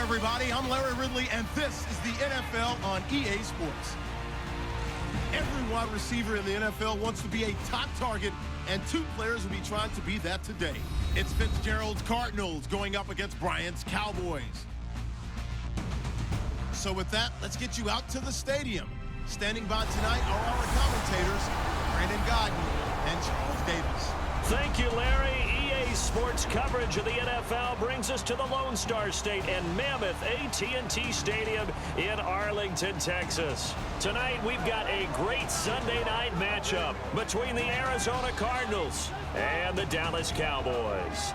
everybody. I'm Larry Ridley, and this is the NFL on EA Sports. Every wide receiver in the NFL wants to be a top target, and two players will be trying to be that today. It's Fitzgerald's Cardinals going up against Bryant's Cowboys. So with that, let's get you out to the stadium. Standing by tonight are our commentators, Brandon Godden and Charles Davis. Thank you, Larry. EA Sports coverage of the NFL brings us to the Lone Star State and Mammoth AT&T Stadium in Arlington, Texas. Tonight, we've got a great Sunday night matchup between the Arizona Cardinals and the Dallas Cowboys.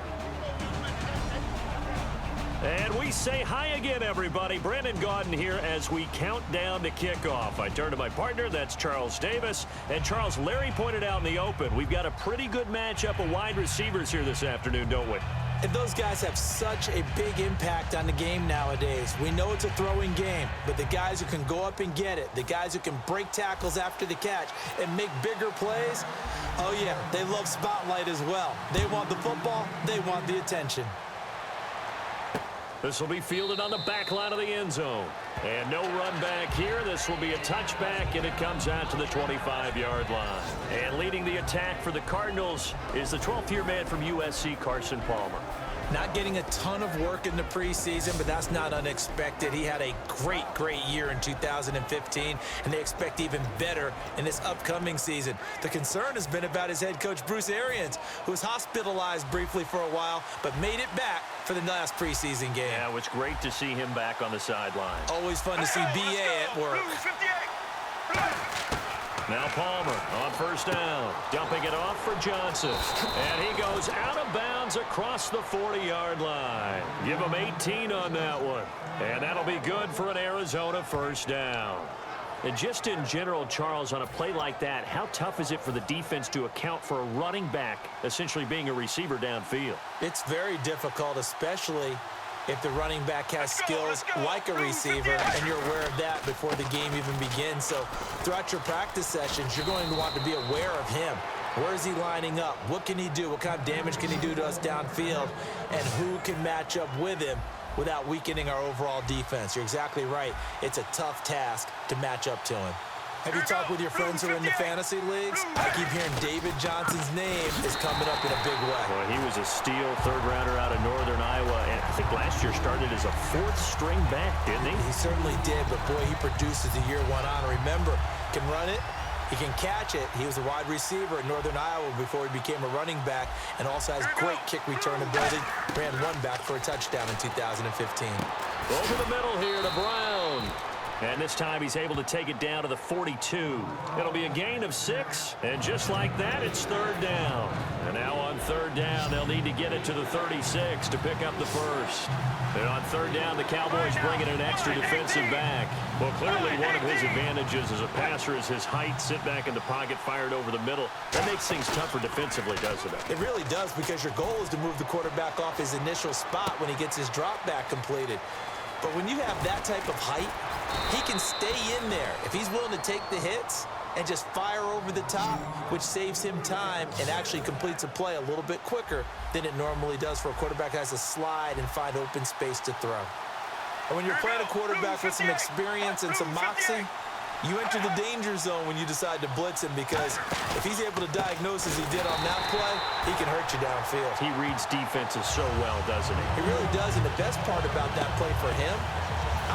And we say hi again, everybody. Brandon Gaudin here as we count down to kickoff. I turn to my partner, that's Charles Davis. And Charles, Larry pointed out in the open, we've got a pretty good matchup of wide receivers here this afternoon, don't we? And those guys have such a big impact on the game nowadays. We know it's a throwing game, but the guys who can go up and get it, the guys who can break tackles after the catch and make bigger plays, oh yeah, they love spotlight as well. They want the football, they want the attention. This will be fielded on the back line of the end zone. And no run back here. This will be a touchback, and it comes out to the 25-yard line. And leading the attack for the Cardinals is the 12th-year man from USC, Carson Palmer. Not getting a ton of work in the preseason, but that's not unexpected. He had a great year in 2015, and they expect even better in this upcoming season. The concern has been about his head coach, Bruce Arians, who was hospitalized briefly for a while, but made it back for the last preseason game. Yeah, it was great to see him back on the sideline. Always fun to see BA at work. Now Palmer on first down, dumping it off for Johnson. And he goes out of bounds across the 40-yard line. Give him 18 on that one. And that'll be good for an Arizona first down. And just in general, Charles, on a play like that, how tough is it for the defense to account for a running back essentially being a receiver downfield? It's very difficult, especially if the running back has skills like a receiver, and you're aware of that before the game even begins. So throughout your practice sessions, you're going to want to be aware of him. Where is he lining up? What can he do? What kind of damage can he do to us downfield? And who can match up with him without weakening our overall defense? You're exactly right. It's a tough task to match up to him. Have you talked with your friends who are in the fantasy leagues? I keep hearing David Johnson's name is coming up in a big way. Well, he was a steal third-rounder out of Northern Iowa, and I think last year started as a fourth-string back, didn't he? He certainly did, but boy, he produced as the year went on. Remember, can run it, he can catch it. He was a wide receiver at Northern Iowa before he became a running back, and also has great kick return ability. Ran one back for a touchdown in 2015. Over the middle here to Brown. And this time he's able to take it down to the 42. It'll be a gain of 6. And just like that, it's third down. And now on third down, they'll need to get it to the 36 to pick up the first. And on third down, the Cowboys bring in an extra defensive back. Well, clearly one of his advantages as a passer is his height. Sit back in the pocket, fired over the middle. That makes things tougher defensively, doesn't it? It really does, because your goal is to move the quarterback off his initial spot when he gets his drop back completed. But when you have that type of height, he can stay in there if he's willing to take the hits and just fire over the top, which saves him time and actually completes a play a little bit quicker than it normally does for a quarterback who has to slide and find open space to throw. And when you're playing a quarterback with some experience and some moxie, you enter the danger zone when you decide to blitz him, because if he's able to diagnose as he did on that play, he can hurt you downfield. He reads defenses so well, doesn't he? He really does, and the best part about that play for him,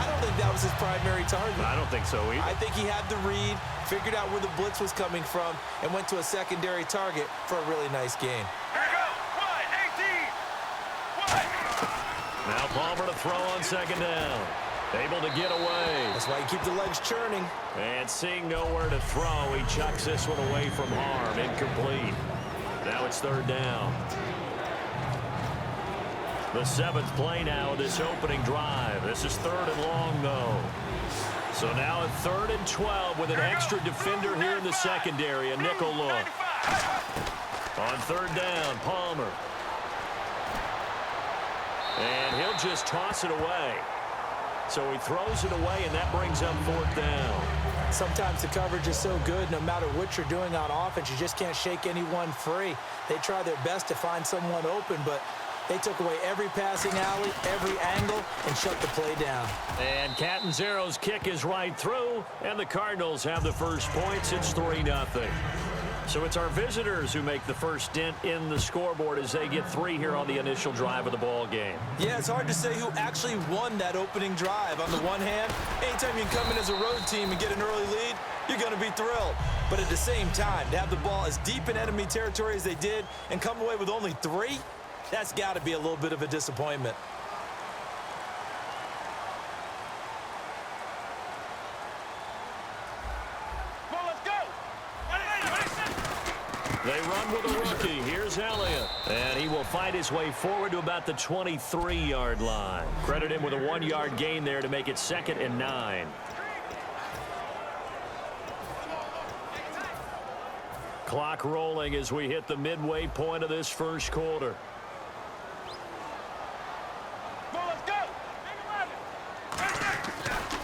I don't think that was his primary target. I don't think so either. I think he had the read, figured out where the blitz was coming from, and went to a secondary target for a really nice gain. Here we go. 1, 18. 1. Now Palmer to throw on second down. Able to get away. That's why you keep the legs churning. And seeing nowhere to throw, he chucks this one away from harm. Incomplete. Now it's third down. The 7th play now of this opening drive. This is third and long, though. So now at 3rd and 12 with an extra defender here in the secondary. A nickel look. On third down, Palmer. And he'll just toss it away. So he throws it away, and that brings up 4th down. Sometimes the coverage is so good, no matter what you're doing on offense, you just can't shake anyone free. They try their best to find someone open, but They took away every passing alley, every angle, and shut the play down. And Catanzaro's kick is right through, and the Cardinals have the first points. It's 3-0. So it's our visitors who make the first dent in the scoreboard as they get 3 here on the initial drive of the ball game. Yeah, it's hard to say who actually won that opening drive. On the one hand, anytime you can come in as a road team and get an early lead, you're going to be thrilled. But at the same time, to have the ball as deep in enemy territory as they did and come away with only 3, that's got to be a little bit of a disappointment. They run with a rookie. Here's Elliott. And he will fight his way forward to about the 23-yard line. Credit him with a 1-yard gain there to make it 2nd and 9. Clock rolling as we hit the midway point of this first quarter.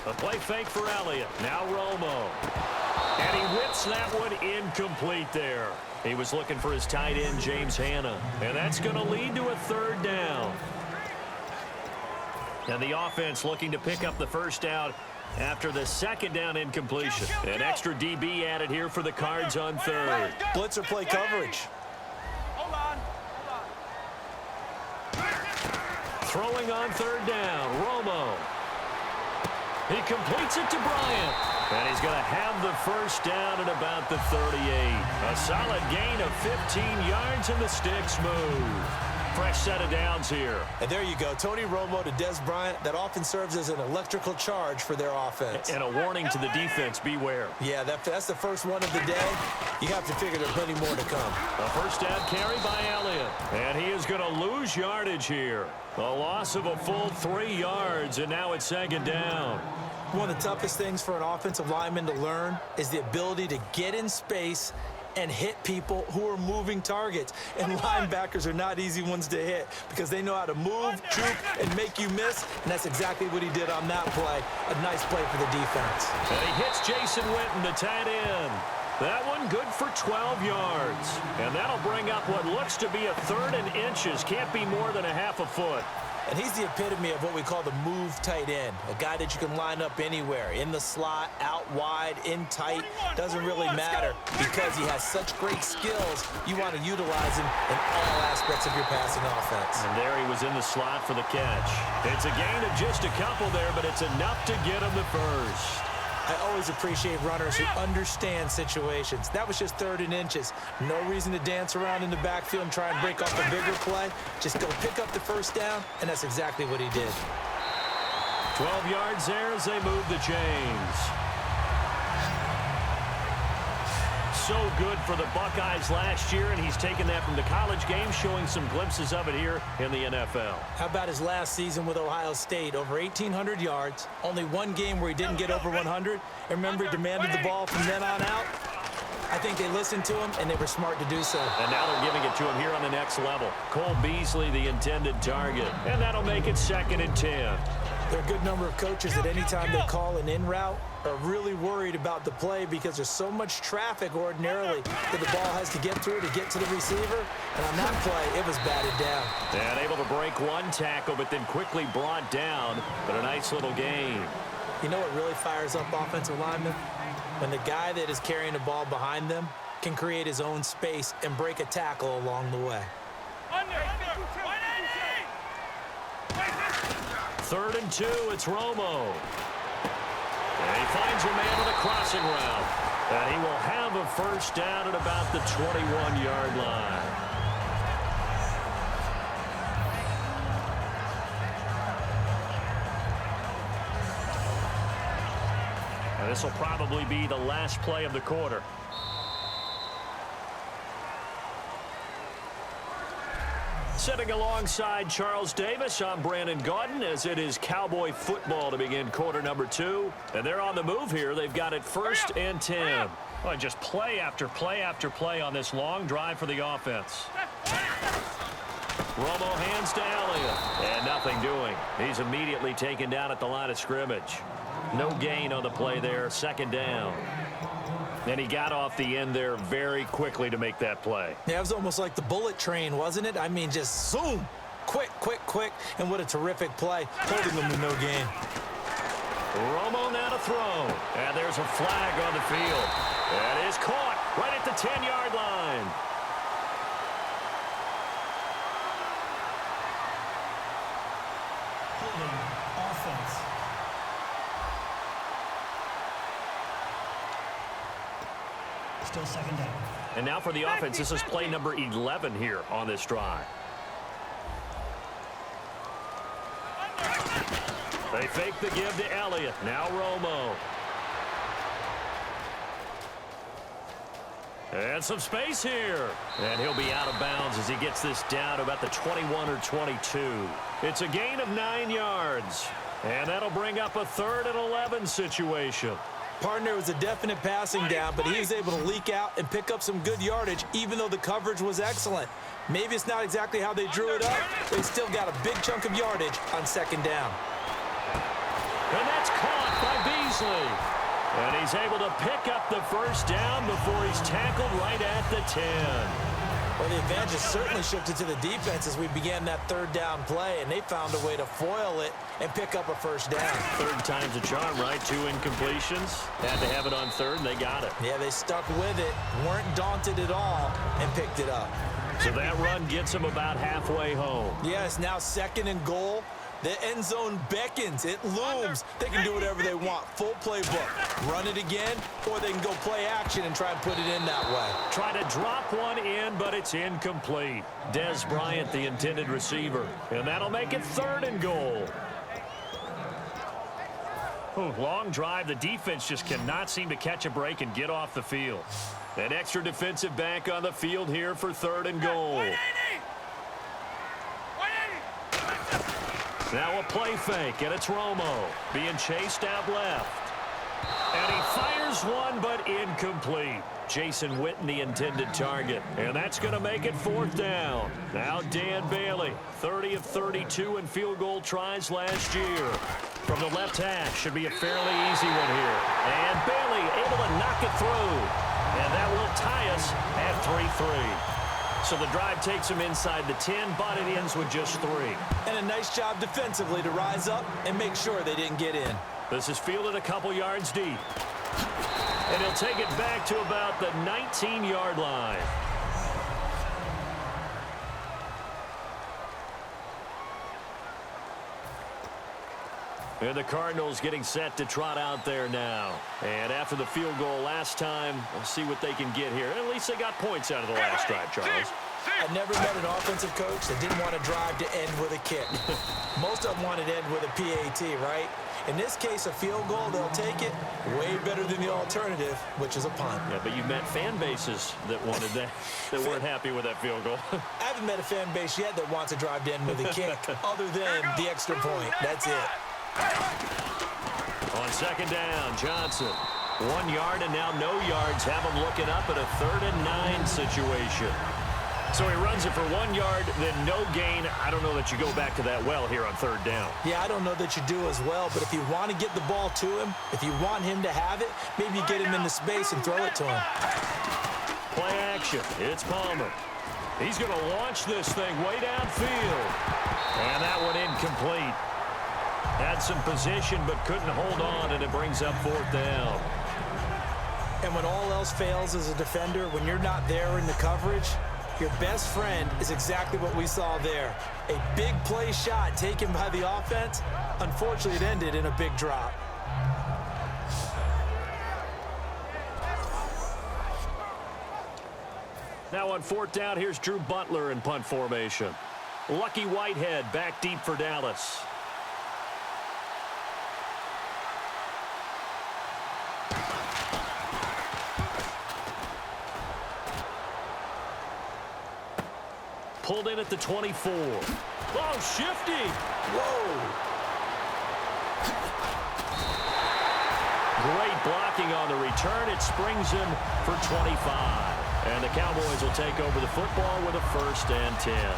A play fake for Elliott. Now Romo. And he whips that one incomplete there. He was looking for his tight end, James Hanna. And that's going to lead to a 3rd down. And the offense looking to pick up the first down after the 2nd down incompletion. An extra DB added here for the Cards on 3rd. Blitzer play coverage. Throwing on 3rd down, Romo. He completes it to Bryant. And he's going to have the first down at about the 38. A solid gain of 15 yards, and the sticks move. Fresh set of downs here. And there you go. Tony Romo to Des Bryant. That often serves as an electrical charge for their offense. And a warning to the defense, beware. Yeah, that's the first one of the day. You have to figure there's plenty more to come. A first down carry by Elliott. And he is going to lose yardage here. A loss of a full 3 yards, and now it's 2nd down. One of the toughest things for an offensive lineman to learn is the ability to get in space and hit people who are moving targets. And linebackers are not easy ones to hit because they know how to move, juke, and make you miss. And that's exactly what he did on that play. A nice play for the defense. And he hits Jason Witten, the tight end. That one good for 12 yards. And that'll bring up what looks to be a 3rd and inches. Can't be more than a half a foot. And he's the epitome of what we call the move tight end. A guy that you can line up anywhere. In the slot, out wide, in tight. Doesn't really matter because he has such great skills. You want to utilize him in all aspects of your passing offense. And there he was in the slot for the catch. It's a gain of just a couple there, but it's enough to get him the first. I always appreciate runners who understand situations. That was just 3rd and inches. No reason to dance around in the backfield and try and break off a bigger play. Just go pick up the first down, and that's exactly what he did. 12 yards there as they move the chains. So good for the Buckeyes last year, and he's taken that from the college game, showing some glimpses of it here in the NFL. How about his last season with Ohio State? Over 1,800 yards, only one game where he didn't get over 100. And remember, he demanded the ball from then on out. I think they listened to him, and they were smart to do so. And now they're giving it to him here on the next level. Cole Beasley, the intended target. And that'll make it 2nd and 10. There are a good number of coaches that anytime they call an in route are really worried about the play because there's so much traffic ordinarily that the ball has to get through to get to the receiver. And on that play, it was batted down. And able to break one tackle, but then quickly brought down. But a nice little gain. You know what really fires up offensive linemen? When the guy that is carrying the ball behind them can create his own space and break a tackle along the way. 3rd and 2, it's Romo. And he finds a man with a crossing route. And he will have a first down at about the 21-yard line. And this will probably be the last play of the quarter. Sitting alongside Charles Davis, I'm Brandon Gaudin as it is Cowboy football to begin quarter number 2. And they're on the move here. They've got it 1st and 10. Well, just play after play after play on this long drive for the offense. Romo hands to Elliott. And nothing doing. He's immediately taken down at the line of scrimmage. No gain on the play there. 2nd down. And he got off the end there very quickly to make that play. Yeah, it was almost like the bullet train, wasn't it? I mean, just zoom, quick, and what a terrific play, holding them with no gain. Romo now to throw. And there's a flag on the field. That is caught right at the 10-yard line. Holding offense. Still second down. And now for the offense, this is play number 11 here on this drive. They fake the give to Elliott. Now Romo. And some space here. And he'll be out of bounds as he gets this down to about the 21 or 22. It's a gain of 9 yards. And that'll bring up a 3rd and 11 situation. Partner, was a definite passing down, but he was able to leak out and pick up some good yardage, even though the coverage was excellent. Maybe it's not exactly how they drew it up. They still got a big chunk of yardage on 2nd down. And that's caught by Beasley. And he's able to pick up the 1st down before he's tackled right at the 10. Well, the advantage has certainly shifted to the defense as we began that 3rd down play, and they found a way to foil it and pick up a 1st down. 3rd time's a charm, right? 2 incompletions. Had to have it on 3rd, and they got it. Yeah, they stuck with it, weren't daunted at all, and picked it up. So that run gets them about halfway home. Yeah, it's now 2nd and goal. The end zone beckons. It looms. They can do whatever they want. Full playbook. Run it again, or they can go play action and try and put it in that way. Try to drop one in, but it's incomplete. Des Bryant, the intended receiver. And that'll make it 3rd and goal. Long drive. The defense just cannot seem to catch a break and get off the field. An extra defensive back on the field here for 3rd and goal. Now a play fake, and it's Romo being chased out left. And he fires one, but incomplete. Jason Witten, the intended target. And that's going to make it 4th down. Now Dan Bailey, 30 of 32 in field goal tries last year. From the left hash, should be a fairly easy one here. And Bailey able to knock it through. And that will tie us at 3-3. So the drive takes him inside the 10, but it ends with just 3. And a nice job defensively to rise up and make sure they didn't get in. This is fielded a couple yards deep. And he'll take it back to about the 19-yard line. And the Cardinals getting set to trot out there now. And after the field goal last time, we'll see what they can get here. At least they got points out of the last drive, Charles. I never met an offensive coach that didn't want to drive to end with a kick. Most of them wanted to end with a PAT, right? In this case, a field goal, they'll take it. Way better than the alternative, which is a punt. Yeah, but you've met fan bases that wanted that, that weren't happy with that field goal. I haven't met a fan base yet that wants to drive to end with a kick, other than the extra point. That's it. On 2nd down, Johnson. 1 yard and now no yards. Have him looking up at a 3rd and 9 situation. So he runs it for 1 yard, then no gain. I don't know that you go back to that well here on 3rd down. Yeah, I don't know that you do as well, but if you want to get the ball to him, if you want him to have it, maybe you get him into space and throw it to him. Play action. It's Palmer. He's going to launch this thing way downfield. And that one incomplete. Had some position but couldn't hold on, and it brings up 4th down. And when all else fails as a defender, when you're not there in the coverage, your best friend is exactly what we saw there. A big play shot taken by the offense. Unfortunately, it ended in a big drop. Now on 4th down, here's Drew Butler in punt formation. Lucky Whitehead back deep for Dallas. Pulled in at the 24. Oh, shifty. Whoa. Great blocking on the return. It springs him for 25. And the Cowboys will take over the football with a 1st and 10.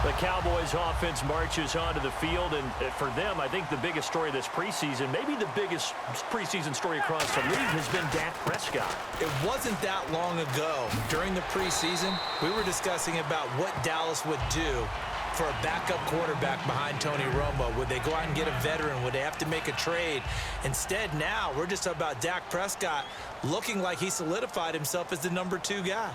The Cowboys offense marches onto the field, and for them, I think the biggest story this preseason, maybe the biggest preseason story across the league, has been Dak Prescott. It wasn't that long ago, during the preseason, we were discussing about what Dallas would do for a backup quarterback behind Tony Romo? Would they go out and get a veteran? Would they have to make a trade? Instead, now we're just talking about Dak Prescott looking like he solidified himself as the #2 guy.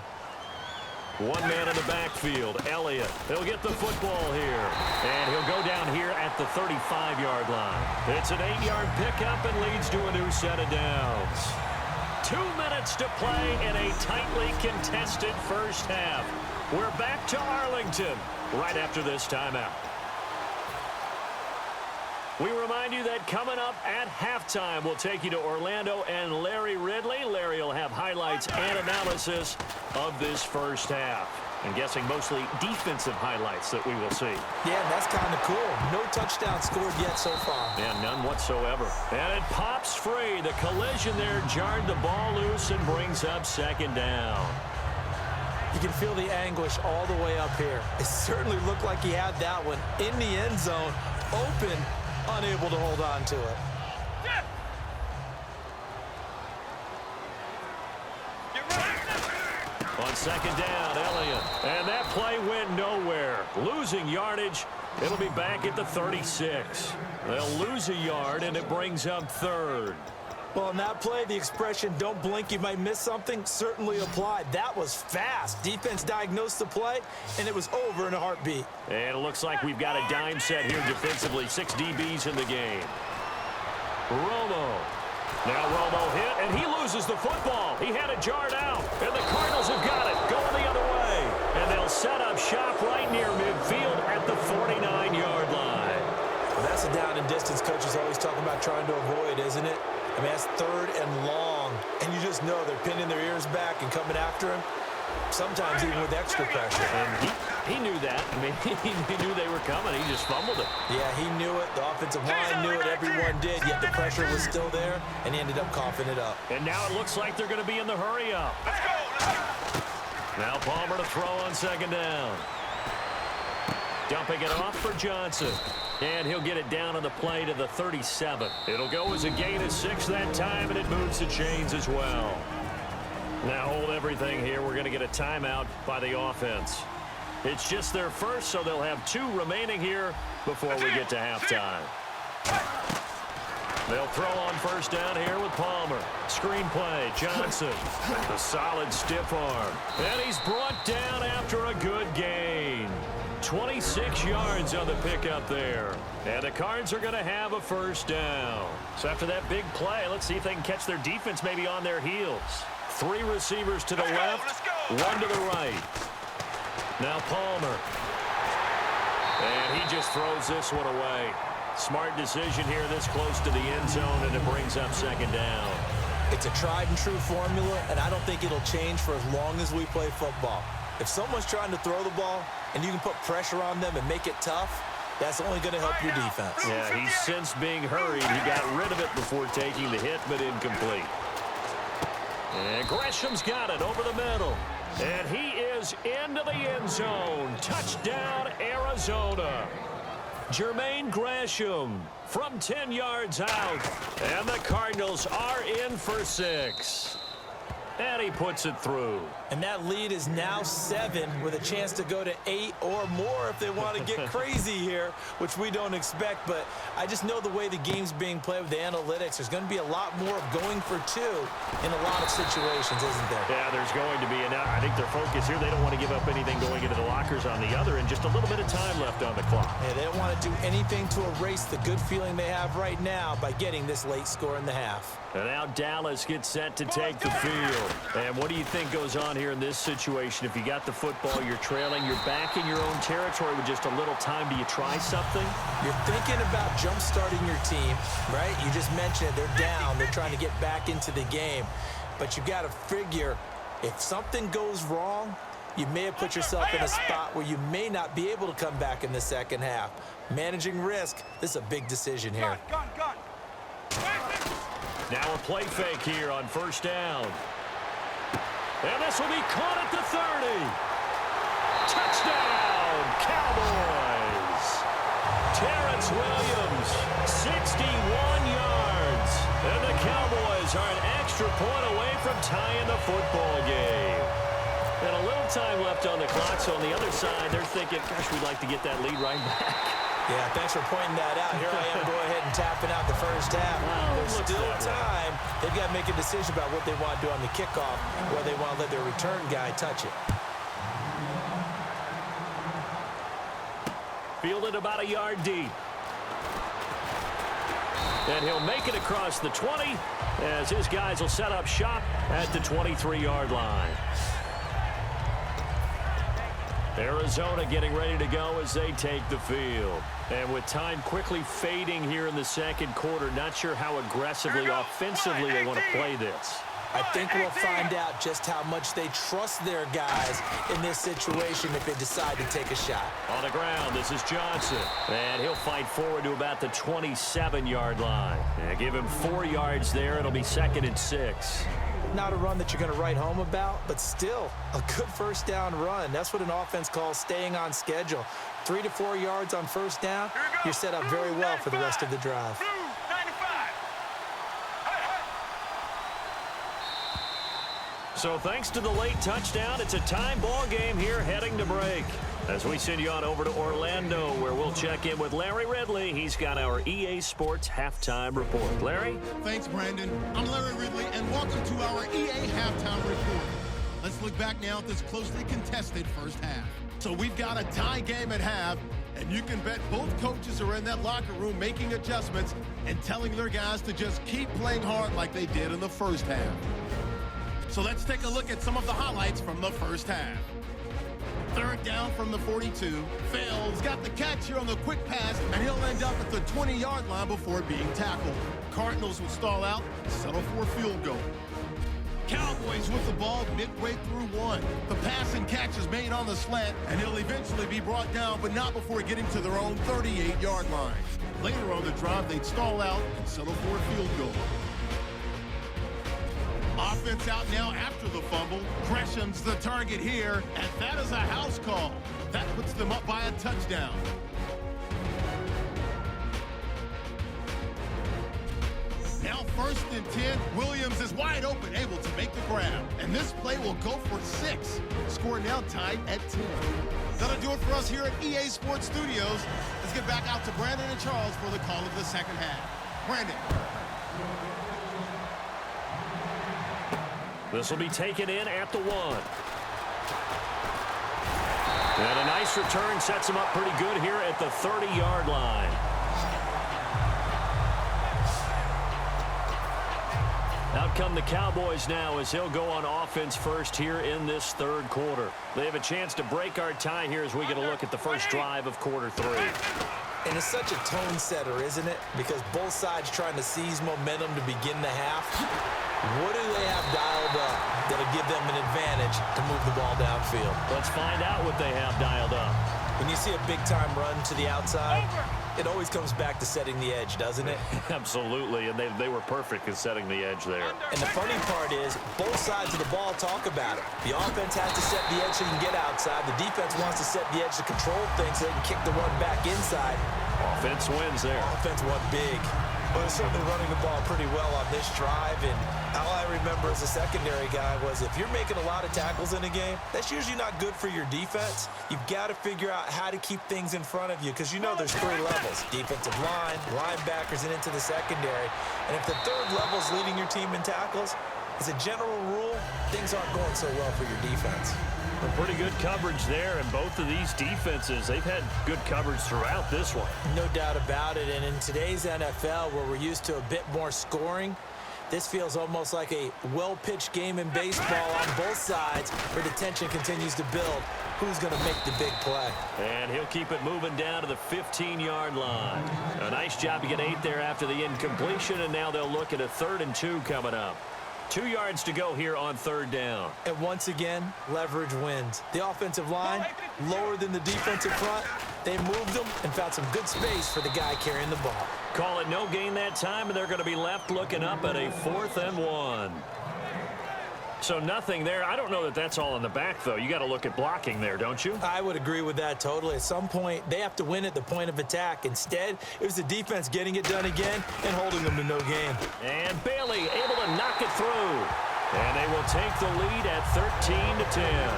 One man in the backfield, Elliott. He'll get the football here. And he'll go down here at the 35-yard line. It's an 8-yard pickup and leads to a new set of downs. 2 minutes to play in a tightly contested first half. We're back to Arlington right after this timeout. We remind you that coming up at halftime, we'll take you to Orlando and Larry Ridley. Larry will have highlights and analysis of this first half. I'm guessing mostly defensive highlights that we will see. Yeah, that's kind of cool. No touchdown scored yet so far. Yeah, none whatsoever. And it pops free. The collision there jarred the ball loose and brings up second down. You can feel the anguish all the way up here. It certainly looked like he had that one in the end zone, open, unable to hold on to it. On second down, Elliott. And that play went nowhere. Losing yardage. It'll be back at the 36. They'll lose a yard, and it brings up third. Well, on that play, the expression, don't blink, you might miss something, certainly applied. That was fast. Defense diagnosed the play, and it was over in a heartbeat. And it looks like we've got a dime set here defensively. 6 DBs in the game. Romo. Now Romo hit, and he loses the football. He had it jarred out, and the Cardinals have got it going the other way. And they'll set up shop right near midfield at the 49-yard line. Well, that's a down and distance coach is always talking about trying to avoid, isn't it? I mean, that's third and long, and you just know they're pinning their ears back and coming after him, sometimes even with extra pressure. And he knew that. I mean, he knew they were coming. He just fumbled it. Yeah, he knew it. The offensive line knew it. Everyone did, yet the pressure was still there, and he ended up coughing it up. And now it looks like they're going to be in the hurry-up. Now Palmer to throw on second down. Dumping it off for Johnson. And he'll get it down on the play to the 37. It'll go as a gain of 6 that time, and it moves the chains as well. Now hold everything here. We're going to get a timeout by the offense. It's just their first, so they'll have 2 remaining here before we get to halftime. They'll throw on first down here with Palmer. Screen play, Johnson. A solid stiff arm. And he's brought down after a good gain. 26 yards on the pickup there. And the Cards are going to have a first down. So after that big play, let's see if they can catch their defense maybe on their heels. 3 receivers to the left, 1 to the right. Now Palmer. And he just throws this one away. Smart decision here this close to the end zone, and it brings up second down. It's a tried and true formula, and I don't think it'll change for as long as we play football. If someone's trying to throw the ball and you can put pressure on them and make it tough, that's only going to help your defense. Yeah, he's since being hurried. He got rid of it before taking the hit, but incomplete. And Gresham's got it over the middle. And he is into the end zone. Touchdown, Arizona. Jermaine Gresham from 10 yards out. And the Cardinals are in for 6. And he puts it through. And that lead is now 7 with a chance to go to 8 or more if they want to get crazy here, which we don't expect. But I just know the way the game's being played with the analytics, there's going to be a lot more of going for 2 in a lot of situations, isn't there? Yeah, there's going to be. And I think their focus here, they don't want to give up anything going into the lockers on the other, and just a little bit of time left on the clock. Yeah, they don't want to do anything to erase the good feeling they have right now by getting this late score in the half. And now Dallas gets set to take the field. And what do you think goes on here in this situation? If you got the football, you're trailing, you're back in your own territory with just a little time. Do you try something? You're thinking about jump-starting your team, right? You just mentioned it. They're down. They're trying to get back into the game. But you got to figure, if something goes wrong, you may have put yourself in a spot where you may not be able to come back in the second half. Managing risk, this is a big decision here. Gun. Now a play fake here on first down. And this will be caught at the 30. Touchdown, Cowboys. Terrence Williams, 61 yards. And the Cowboys are an extra point away from tying the football game. And a little time left on the clock, so on the other side, they're thinking, gosh, we'd like to get that lead right back. Yeah, thanks for pointing that out. Here I am, go ahead and tapping out the first half. There's still time. They've got to make a decision about what they want to do on the kickoff, whether they want to let their return guy touch it. Fielded about a yard deep. And he'll make it across the 20 as his guys will set up shop at the 23-yard line. Arizona getting ready to go as they take the field. And with time quickly fading here in the second quarter, not sure how aggressively, offensively they want to play this. I think we'll find out just how much they trust their guys in this situation if they decide to take a shot. On the ground, this is Johnson. And he'll fight forward to about the 27-yard line. And give him 4 yards there. It'll be 2nd and 6. Not a run that you're going to write home about, but still a good first down run. That's what an offense calls staying on schedule. 3 to 4 yards on first down, you're set up very well for the rest of the drive. So thanks to the late touchdown, it's a time ball game here heading to break. As we send you on over to Orlando, where we'll check in with Larry Ridley. He's got our EA Sports Halftime Report. Larry? Thanks, Brandon. I'm Larry Ridley, and welcome to our EA Halftime Report. Let's look back now at this closely contested first half. So we've got a tie game at half, and you can bet both coaches are in that locker room making adjustments and telling their guys to just keep playing hard like they did in the first half. So let's take a look at some of the highlights from the first half. 3rd down from the 42. Fails, got the catch here on the quick pass, and he'll end up at the 20-yard line before being tackled. Cardinals will stall out, settle for a field goal. Cowboys with the ball midway through 1. The pass and catch is made on the slant, and he'll eventually be brought down, but not before getting to their own 38-yard line. Later on the drive, they'd stall out and settle for a field goal. Offense out now after the fumble. Gresham's the target here, and that is a house call. That puts them up by a touchdown. Now 1st and 10. Williams is wide open, able to make the grab. And this play will go for 6. Score now tied at 10. That'll do it for us here at EA Sports Studios. Let's get back out to Brandon and Charles for the call of the second half. Brandon. This will be taken in at the 1. And a nice return sets him up pretty good here at the 30-yard line. Out come the Cowboys now as he'll go on offense first here in this 3rd quarter. They have a chance to break our tie here as we get a look at the first drive of quarter 3. And it's such a tone setter, isn't it? Because both sides trying to seize momentum to begin the half. What do they have dialed up that'll give them an advantage to move the ball downfield? Let's find out what they have dialed up. When you see a big-time run to the outside, it always comes back to setting the edge, doesn't it? Absolutely, and they were perfect in setting the edge there. And the funny part is, both sides of the ball talk about it. The offense has to set the edge so you can get outside. The defense wants to set the edge to control things so they can kick the run back inside. Offense wins there. Offense won big. But it's certainly running the ball pretty well on this drive. And all I remember as a secondary guy was if you're making a lot of tackles in a game, that's usually not good for your defense. You've got to figure out how to keep things in front of you because you know there's 3 levels. Defensive line, linebackers, and into the secondary. And if the 3rd level is leading your team in tackles, as a general rule, things aren't going so well for your defense. Pretty good coverage there, and both of these defenses, they've had good coverage throughout this one. No doubt about it, and in today's NFL, where we're used to a bit more scoring, this feels almost like a well-pitched game in baseball on both sides where the tension continues to build. Who's going to make the big play? And he'll keep it moving down to the 15-yard line. A nice job to get 8 there after the incompletion, and now they'll look at a 3rd and 2 coming up. 2 yards to go here on 3rd down. And once again, leverage wins. The offensive line, lower than the defensive front. They moved them and found some good space for the guy carrying the ball. Call it no gain that time, and they're going to be left looking up at a 4th and 1. So nothing there. I don't know that that's all in the back, though. You got to look at blocking there, don't you? I would agree with that totally. At some point, they have to win at the point of attack. Instead, it was the defense getting it done again and holding them to no gain. And Bailey able to knock it through. And they will take the lead at 13-10.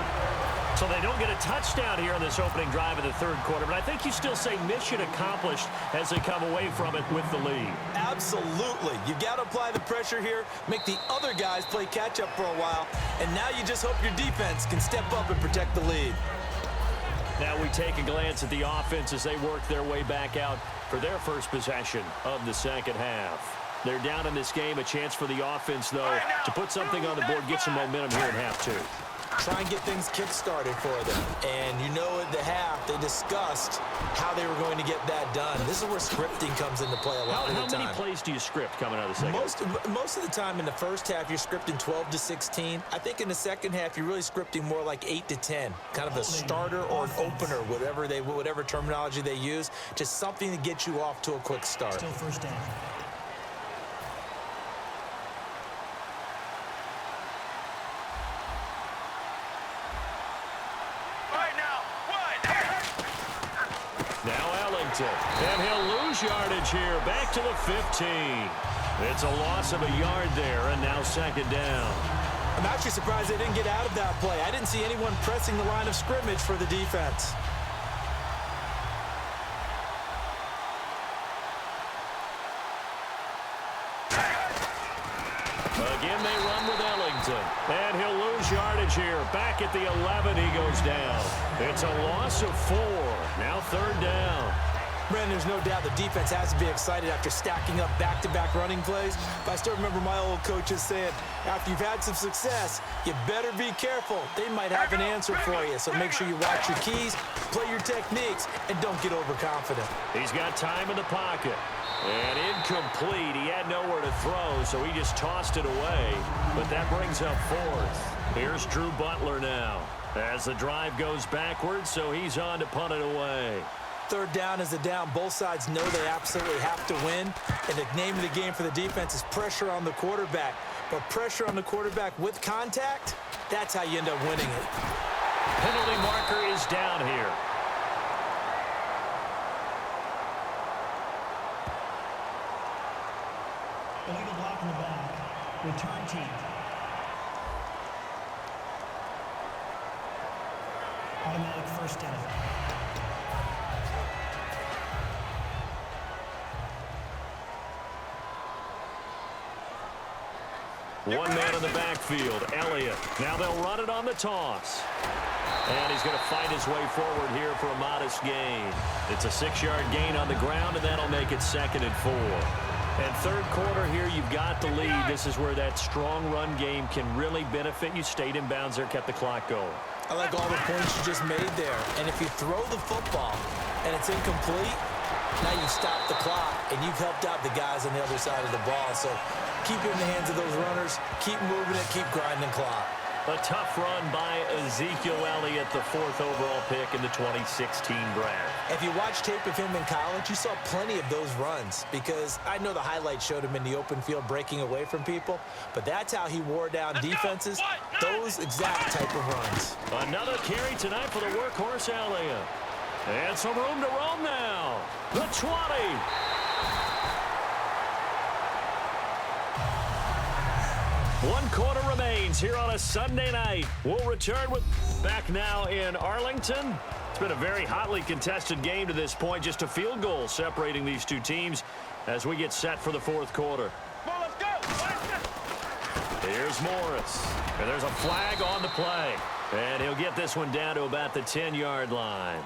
So they don't get a touchdown here in this opening drive of the third quarter, but I think you still say mission accomplished as they come away from it with the lead. Absolutely. You got to apply the pressure here, make the other guys play catch-up for a while, and now you just hope your defense can step up and protect the lead. Now we take a glance at the offense as they work their way back out for their first possession of the second half. They're down in this game. A chance for the offense, though, to put something on the board, get some momentum here in half two. Try and get things kick-started for them. And you know at the half, they discussed how they were going to get that done. This is where scripting comes into play a lot of the time. How many plays do you script coming out of the second? Most of the time in the first half, you're scripting 12 to 16. I think in the second half, you're really scripting more like 8 to 10. Kind of a starter or an opener, whatever terminology they use. Just something to get you off to a quick start. Still first down. And he'll lose yardage here, back to the 15. It's a loss of a yard there, and now second down. I'm actually surprised they didn't get out of that play. I didn't see anyone pressing the line of scrimmage for the defense. Again, they run with Ellington. And he'll lose yardage here. Back at the 11, he goes down. It's a loss of 4. Now third down. Brandon, there's no doubt the defense has to be excited after stacking up back-to-back running plays. But I still remember my old coaches saying, after you've had some success, you better be careful. They might have an answer for you. So make sure you watch your keys, play your techniques, and don't get overconfident. He's got time in the pocket. And incomplete. He had nowhere to throw, so he just tossed it away. But that brings up fourth. Here's Drew Butler now as the drive goes backwards, so he's on to punt it away. Third down is a down. Both sides know they absolutely have to win. And the name of the game for the defense is pressure on the quarterback. But pressure on the quarterback with contact, that's how you end up winning it. Penalty marker is down here. Illegal block in the back. Return team. Automatic first down. One man in the backfield, Elliott. Now they'll run it on the toss. And he's going to fight his way forward here for a modest gain. It's a 6-yard gain on the ground, and that'll make it 2nd and 4. And third quarter here, you've got the lead. This is where that strong run game can really benefit you. Stayed in bounds there, kept the clock going. I like all the points you just made there. And if you throw the football and it's incomplete, now you stop the clock, and you've helped out the guys on the other side of the ball. So keep it in the hands of those runners. Keep moving it. Keep grinding clock. A tough run by Ezekiel Elliott, the 4th overall pick in the 2016 draft. If you watch tape of him in college, you saw plenty of those runs because I know the highlights showed him in the open field breaking away from people, but that's how he wore down defenses, those exact type of runs. Another carry tonight for the workhorse Elliott. And some room to roam now. The 20. One quarter remains here on a Sunday night. We'll return with back now in Arlington. It's been a very hotly contested game to this point. Just a field goal separating these two teams as we get set for the fourth quarter. Let's go. Here's Morris. And there's a flag on the play. And he'll get this one down to about the 10-yard line.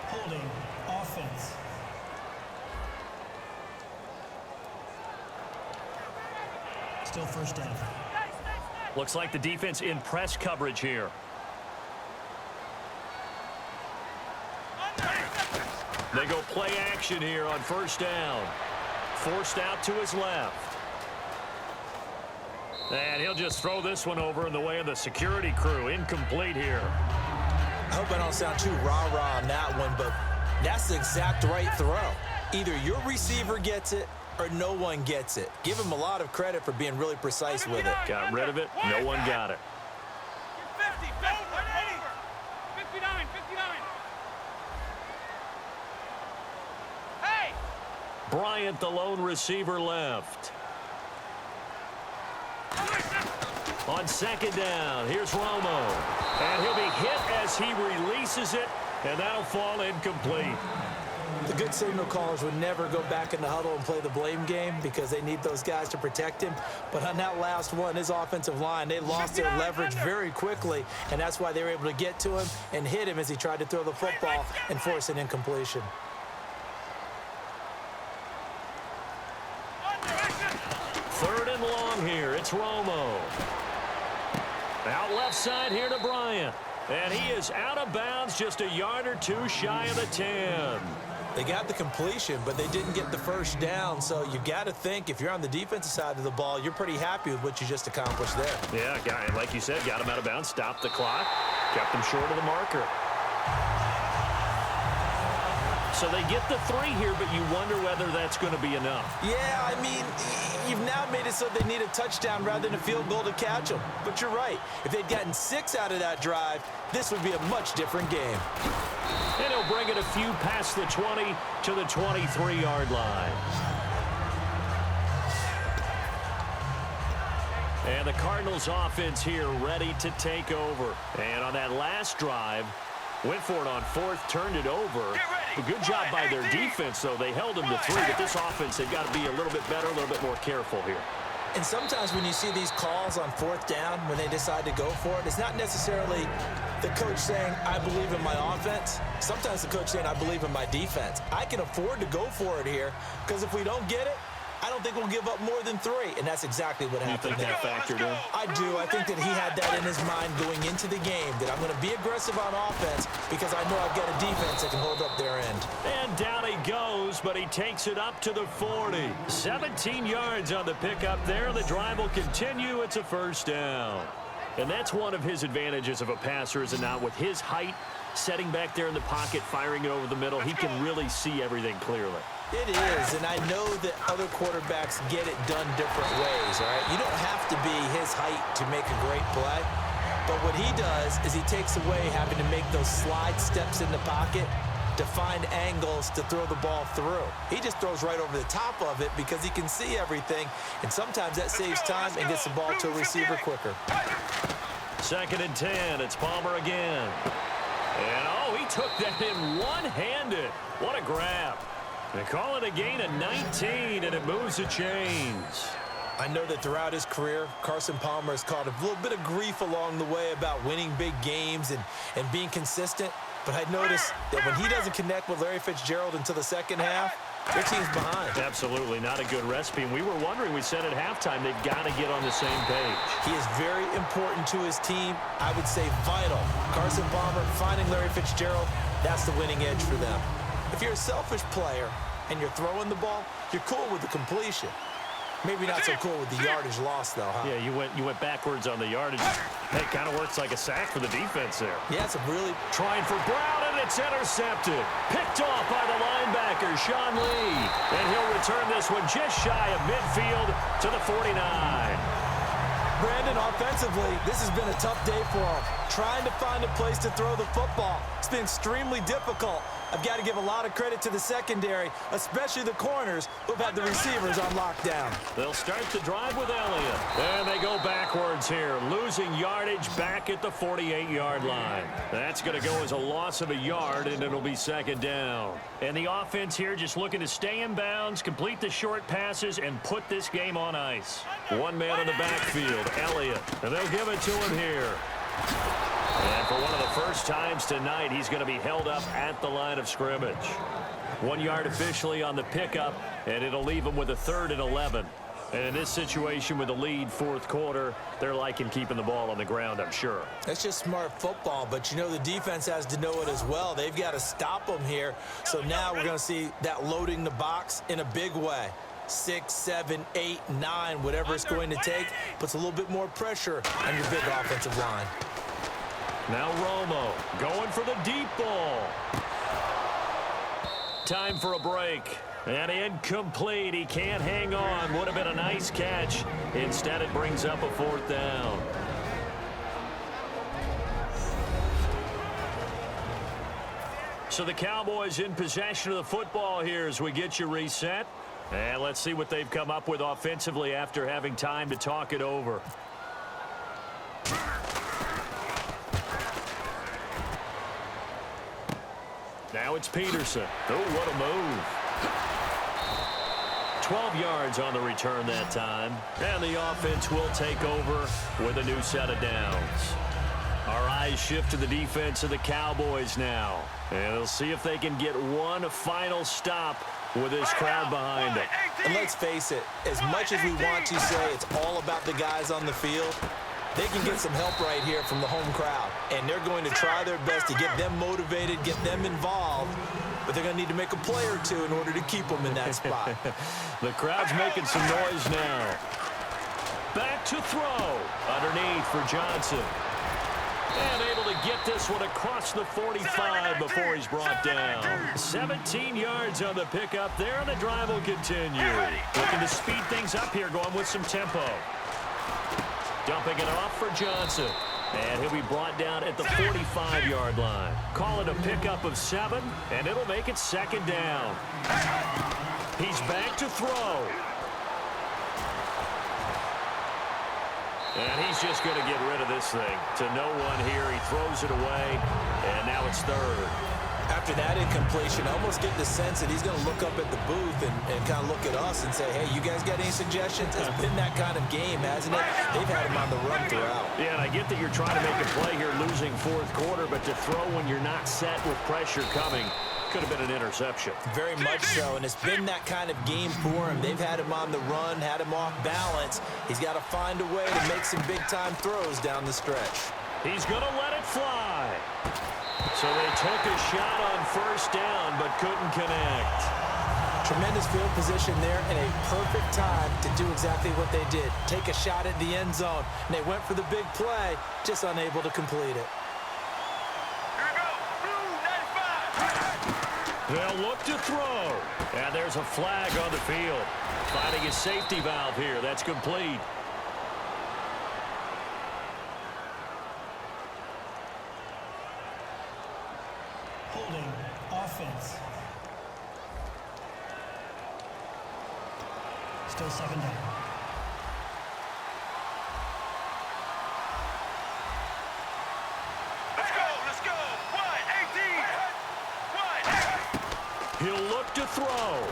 Holding offense. Still first down. Looks like the defense in press coverage here. They go play action here on first down. Forced out to his left. And he'll just throw this one over in the way of the security crew. Incomplete here. I hope I don't sound too rah-rah on that one, but that's the exact right throw. Either your receiver gets it or no one gets it. Give him a lot of credit for being really precise with it. Got rid of it. No one got it. 50, 59. Hey! Bryant, the lone receiver, left. On second down, here's Romo. And he'll be hit as he releases it, and that'll fall incomplete. The good signal callers would never go back in the huddle and play the blame game because they need those guys to protect him. But on that last one, his offensive line, they lost their leverage very quickly, and that's why they were able to get to him and hit him as he tried to throw the football and force an incompletion. Third and long here. It's Romo. Out left side here to Bryant. And he is out of bounds, just a yard or two shy of the 10. They got the completion, but they didn't get the first down. So you got to think if you're on the defensive side of the ball, you're pretty happy with what you just accomplished there. Yeah, guy, like you said, got him out of bounds, stopped the clock, kept him short of the marker. So they get the 3 here, but you wonder whether that's going to be enough. Yeah, I mean, you've now made it so they need a touchdown rather than a field goal to catch them. But you're right. If they'd gotten 6 out of that drive, this would be a much different game. And he'll bring it a few past the 20 to the 23-yard line. And the Cardinals offense here ready to take over. And on that last drive, went for it on 4th, turned it over. A good job by their defense, though. They held them to 3, but this offense, they've got to be a little bit better, a little bit more careful here. And sometimes when you see these calls on 4th down, when they decide to go for it, it's not necessarily the coach saying, I believe in my offense. Sometimes the coach saying, I believe in my defense. I can afford to go for it here, because if we don't get it, I don't think we'll give up more than 3, and that's exactly what happened there. That factored in? I do. I think that he had that in his mind going into the game, that I'm going to be aggressive on offense because I know I've got a defense that can hold up their end. And down he goes, but he takes it up to the 40. 17 yards on the pickup there. The drive will continue. It's a first down. And that's one of his advantages of a passer, is it not? With his height, setting back there in the pocket, firing it over the middle, he can really see everything clearly. It is, and I know that other quarterbacks get it done different ways, all right? You don't have to be his height to make a great play, but what he does is he takes away having to make those slide steps in the pocket to find angles to throw the ball through. He just throws right over the top of it because he can see everything, and sometimes that saves time and gets the ball to a receiver quicker. 2nd and 10, it's Palmer again. And, oh, he took that in one-handed. What a grab. They call it a gain of 19, and it moves the chains. I know that throughout his career, Carson Palmer has caught a little bit of grief along the way about winning big games and being consistent. But I noticed that when he doesn't connect with Larry Fitzgerald until the second half, their team's behind. Absolutely not a good recipe. And we were wondering, we said at halftime, they've got to get on the same page. He is very important to his team. I would say vital. Carson Palmer finding Larry Fitzgerald, that's the winning edge for them. If you're a selfish player and you're throwing the ball, you're cool with the completion. Maybe not so cool with the yardage loss, though, huh? Yeah, you went backwards on the yardage. Hey, kind of works like a sack for the defense there. Yeah, it's a really... Trying for Brown, and it's intercepted. Picked off by the linebacker, Sean Lee. And he'll return this one just shy of midfield to the 49. Brandon, offensively, this has been a tough day for him. Trying to find a place to throw the football. It's been extremely difficult. I've got to give a lot of credit to the secondary, especially the corners who've had the receivers on lockdown. They'll start the drive with Elliott. And they go backwards here, losing yardage back at the 48-yard line. That's going to go as a loss of a yard, and it'll be 2nd down. And the offense here just looking to stay in bounds, complete the short passes, and put this game on ice. One man in the backfield, Elliott, and they'll give it to him here. And for one of the first times tonight, he's going to be held up at the line of scrimmage. 1 yard officially on the pickup, and it'll leave him with a 3rd and 11. And in this situation with the lead 4th quarter, they're liking keeping the ball on the ground, I'm sure. That's just smart football, but you know the defense has to know it as well. They've got to stop them here. So now we're going to see that loading the box in a big way. 6, 7, 8, 9, whatever it's going to take, puts a little bit more pressure on your big offensive line. Now Romo going for the deep ball. Time for a break. And incomplete. He can't hang on. Would have been a nice catch. Instead, it brings up a 4th down. So the Cowboys in possession of the football here as we get you reset. And let's see what they've come up with offensively after having time to talk it over. Now it's Peterson. Oh, what a move. 12 yards on the return that time. And the offense will take over with a new set of downs. Our eyes shift to the defense of the Cowboys now. And they'll see if they can get one final stop with this crowd behind them. And let's face it, as much as we want to say it's all about the guys on the field, they can get some help right here from the home crowd. And they're going to try their best to get them motivated, get them involved. But they're going to need to make a play or two in order to keep them in that spot. The crowd's making some noise now. Back to throw. Underneath for Johnson. And able to get this one across the 45 before he's brought down. 17 yards on the pickup there, and the drive will continue. Looking to speed things up here, going with some tempo. Dumping it off for Johnson. And he'll be brought down at the 45-yard line. Call it a pickup of 7, and it'll make it second down. He's back to throw. And he's just going to get rid of this thing. To no one here. He throws it away, and now it's third. After that incompletion, I almost get the sense that he's going to look up at the booth and kind of look at us and say, hey, you guys got any suggestions? It's been that kind of game, hasn't it? They've had him on the run throughout. Yeah, and I get that you're trying to make a play here losing fourth quarter, but to throw when you're not set with pressure coming could have been an interception. Very much so, and it's been that kind of game for him. They've had him on the run, had him off balance. He's got to find a way to make some big-time throws down the stretch. He's going to let it fly. So they took a shot on first down, but couldn't connect. Tremendous field position there and a perfect time to do exactly what they did. Take a shot at the end zone. And they went for the big play, just unable to complete it. They'll look to throw. And there's a flag on the field. Finding a safety valve here. That's complete. Holding offense. Still second down. Let's go. 1-18. He'll look to throw.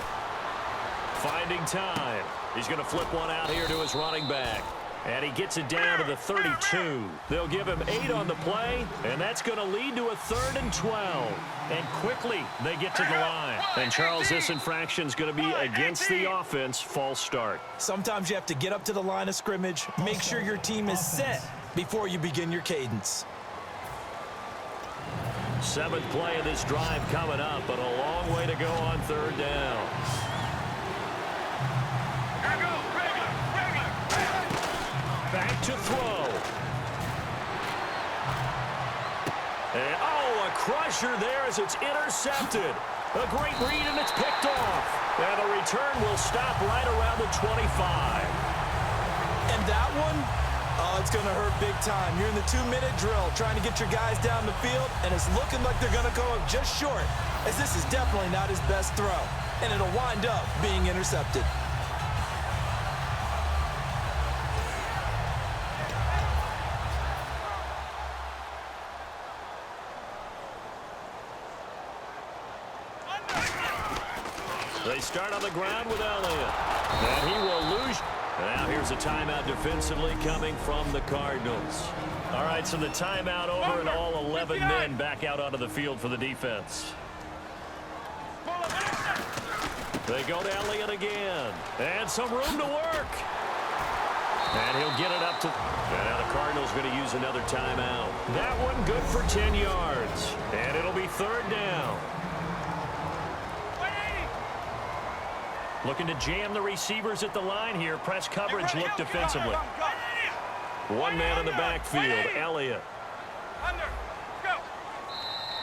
Finding time. He's going to flip one out here to his running back. And he gets it down to the 32. They'll give him 8 on the play, and that's going to lead to a 3rd and 12. And quickly, they get to the line. And, Charles, this infraction is going to be against the offense. False start. Sometimes you have to get up to the line of scrimmage, make sure your team is set before you begin your cadence. 7th play of this drive coming up, but a long way to go on 3rd down. Back to throw. And, oh, a crusher there as it's intercepted. A great read, and it's picked off. And the return will stop right around the 25. And that one, oh, it's going to hurt big time. You're in the 2-minute drill trying to get your guys down the field, and it's looking like they're going to go up just short, as this is definitely not his best throw. And it'll wind up being intercepted. They start on the ground with Elliott. And he will lose. Now here's a timeout defensively coming from the Cardinals. All right, so the timeout over and all 11 men back out onto the field for the defense. They go to Elliott again. And some room to work. And he'll get it up to... And now the Cardinals going to use another timeout. That one good for 10 yards. And it'll be 3rd down. Looking to jam the receivers at the line here. Press coverage look defensively. One man in the backfield, Elliott.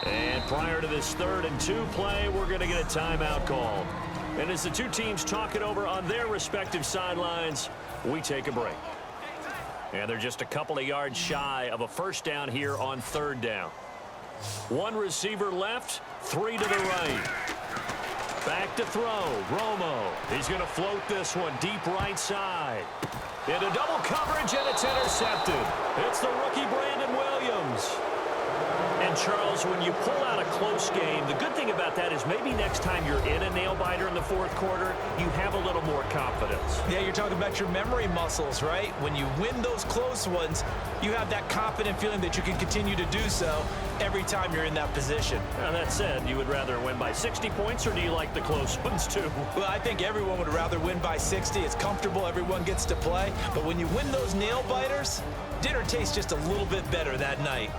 And prior to this 3rd and 2 play, we're going to get a timeout called. And as the two teams talk it over on their respective sidelines, we take a break. And they're just a couple of yards shy of a first down here on 3rd down. One receiver left 3 to the right. Back to throw. Romo. He's going to float this one deep right side. Into double coverage, and it's intercepted. It's the rookie Brandon Williams. And, Charles, when you pull out a close game, the good thing about that is maybe next time you're in a nail-biter in the fourth quarter, you have a little more confidence. Yeah, you're talking about your memory muscles, right? When you win those close ones, you have that confident feeling that you can continue to do so every time you're in that position. Now, that said, you would rather win by 60 points, or do you like the close ones, too? Well, I think everyone would rather win by 60. It's comfortable. Everyone gets to play. But when you win those nail-biters, dinner tastes just a little bit better that night.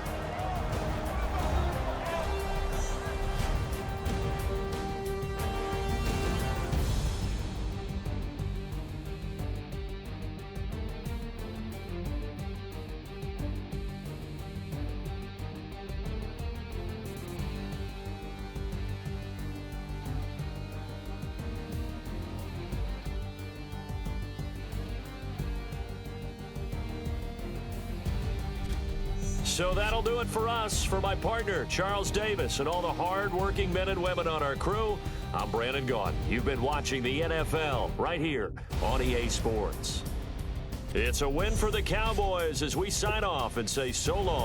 So that'll do it for us. For my partner, Charles Davis, and all the hard-working men and women on our crew, I'm Brandon Gaudin. You've been watching the NFL right here on EA Sports. It's a win for the Cowboys as we sign off and say so long.